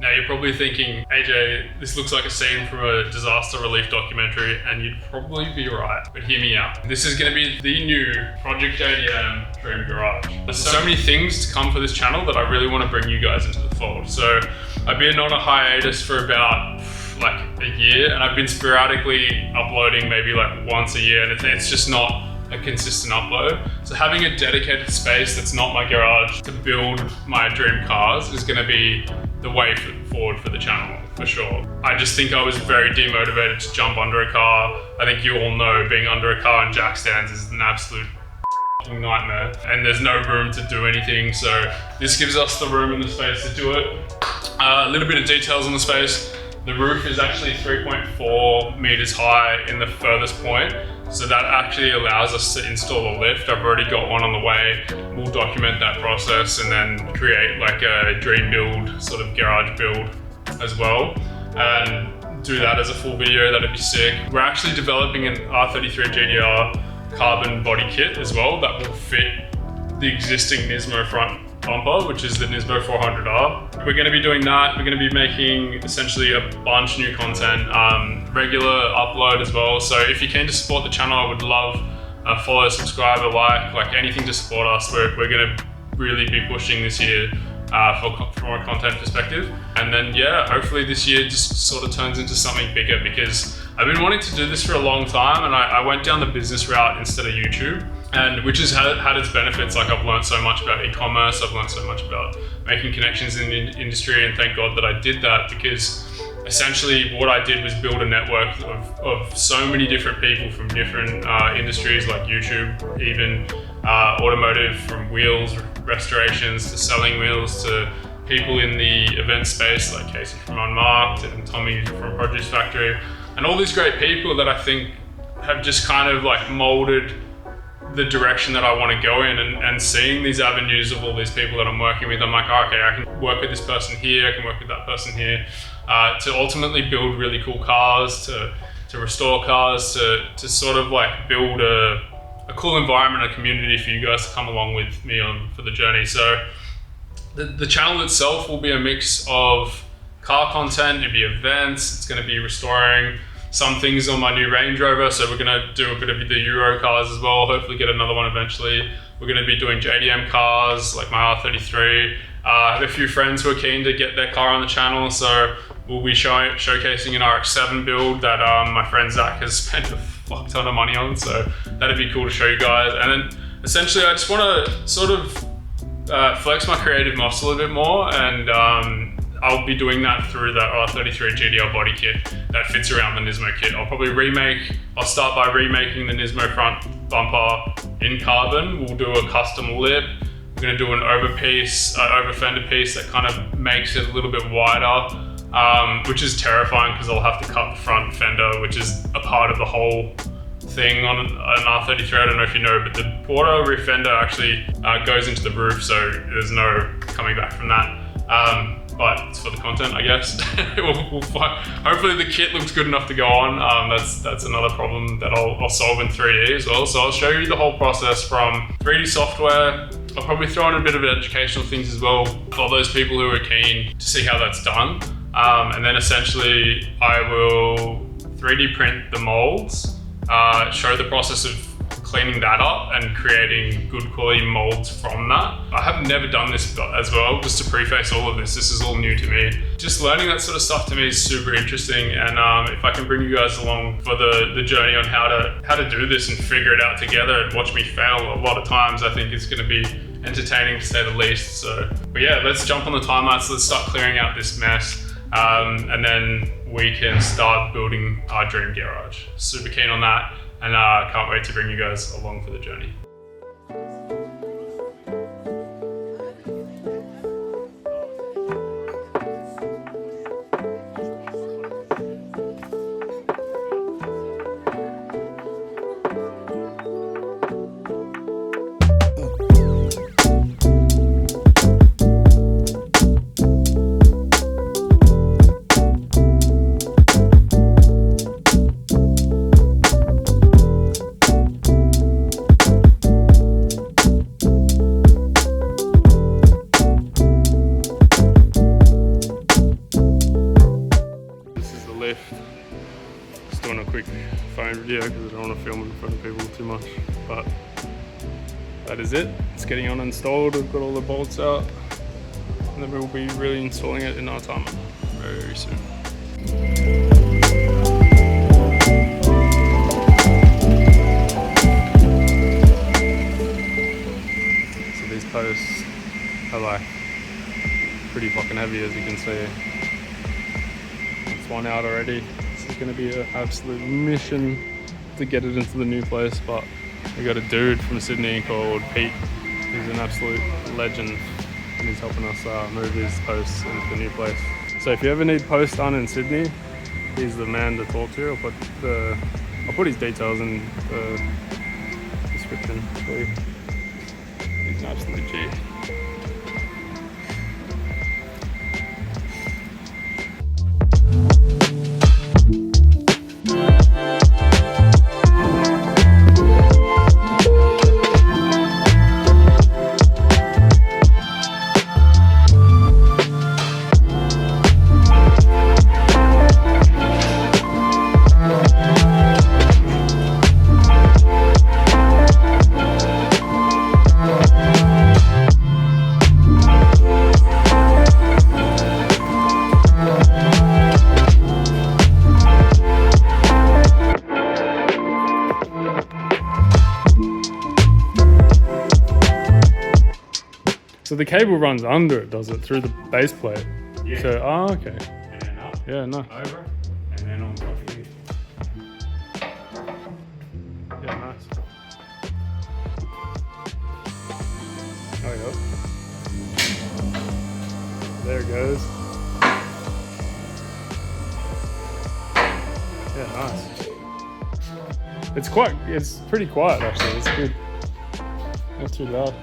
Now you're probably thinking, AJ, this looks like a scene from a disaster relief documentary, and you'd probably be right, but hear me out. This is going to be the new Project JDM Dream Garage. There's so many things to come for this channel that I really want to bring you guys into the fold. So I've been on a hiatus for about like a year, and I've been sporadically uploading maybe like once a year, and it's just not a consistent upload. So having a dedicated space that's not my garage to build my dream cars is going to be the way forward for the channel, for sure. I just think I was very demotivated to jump under a car. I think you all know being under a car in jack stands is an absolute nightmare, and there's no room to do anything. So this gives us the room and the space to do it. A little bit of details on the space. The roof is actually 3.4 meters high in the furthest point. So that actually allows us to install a lift. I've already got one on the way. We'll document that process and then create like a dream build, sort of garage build as well. And do that as a full video, that'd be sick. We're actually developing an R33 GDR carbon body kit as well that will fit the existing Nismo front bumper, which is the Nismo 400R. We're going to be doing that. We're going to be making essentially a bunch of new content, regular upload as well. So if you can to support the channel, I would love a follow, subscribe, a like anything to support us. We're going to really be pushing this year from a content perspective. And then yeah, hopefully this year just sort of turns into something bigger, because I've been wanting to do this for a long time, and I went down the business route instead of YouTube. And which has had its benefits. Like I've learned so much about e-commerce, I've learned so much about making connections in the industry, and thank God that I did that, because essentially what I did was build a network of so many different people from different industries, like YouTube, even automotive, from wheels restorations to selling wheels, to people in the event space like Casey from Unmarked and Tommy from Produce Factory, and all these great people that I think have just kind of like molded the direction that I want to go in. And seeing these avenues of all these people that I'm working with, I'm like, oh, okay, I can work with this person here, I can work with that person here, to ultimately build really cool cars, to restore cars, to sort of like build a cool environment, a community for you guys to come along with me on for the journey. So the channel itself will be a mix of car content, it'll be events, it's going to be restoring some things on my new Range Rover, so we're going to do a bit of the Euro cars as well, hopefully get another one eventually. We're going to be doing JDM cars like my R33. I have a few friends who are keen to get their car on the channel, so we'll be showcasing an RX-7 build that my friend Zach has spent a fuck ton of money on, so that'd be cool to show you guys. And then essentially I just want to sort of flex my creative muscle a bit more, and I'll be doing that through that R33 GDR body kit that fits around the Nismo kit. I'll start by remaking the Nismo front bumper in carbon. We'll do a custom lip. We're going to do an over fender piece that kind of makes it a little bit wider, which is terrifying because I'll have to cut the front fender, which is a part of the whole thing on an R33. I don't know if you know, but the auto rear fender actually goes into the roof, so there's no coming back from that. But it's for the content, I guess. Hopefully the kit looks good enough to go on. That's another problem that I'll solve in 3D as well. So I'll show you the whole process from 3D software. I'll probably throw in a bit of educational things as well for those people who are keen to see how that's done. And then essentially I will 3D print the molds, show the process of cleaning that up and creating good quality molds from that. I have never done this as well, just to preface all of this is all new to me. Just learning that sort of stuff to me is super interesting, and if I can bring you guys along for the journey on how to do this and figure it out together and watch me fail a lot of times, I think it's going to be entertaining to say the least. So, but yeah, let's jump on the time lapse, let's start clearing out this mess, and then we can start building our dream garage. Super keen on that. And can't wait to bring you guys along for the journey. quick phone video because I don't want to film in front of people too much. But that is it. It's getting uninstalled. We've got all the bolts out, and then we'll be really installing it in our time very soon. So these posts are like pretty fucking heavy, as you can see. It's one out already. This is going to be an absolute mission to get it into the new place, but we got a dude from Sydney called Pete. He's an absolute legend, and he's helping us move these posts into the new place. So if you ever need posts done in Sydney, he's the man to talk to. I'll put his details in the description for you. He's an absolute G. So the cable runs under it, does it? Through the base plate? Yeah. So, okay. And then up, Yeah, no. over, and then on top of it. Yeah, nice. Oh, yeah. There it goes. Yeah, nice. It's pretty quiet actually, it's good. Not too loud.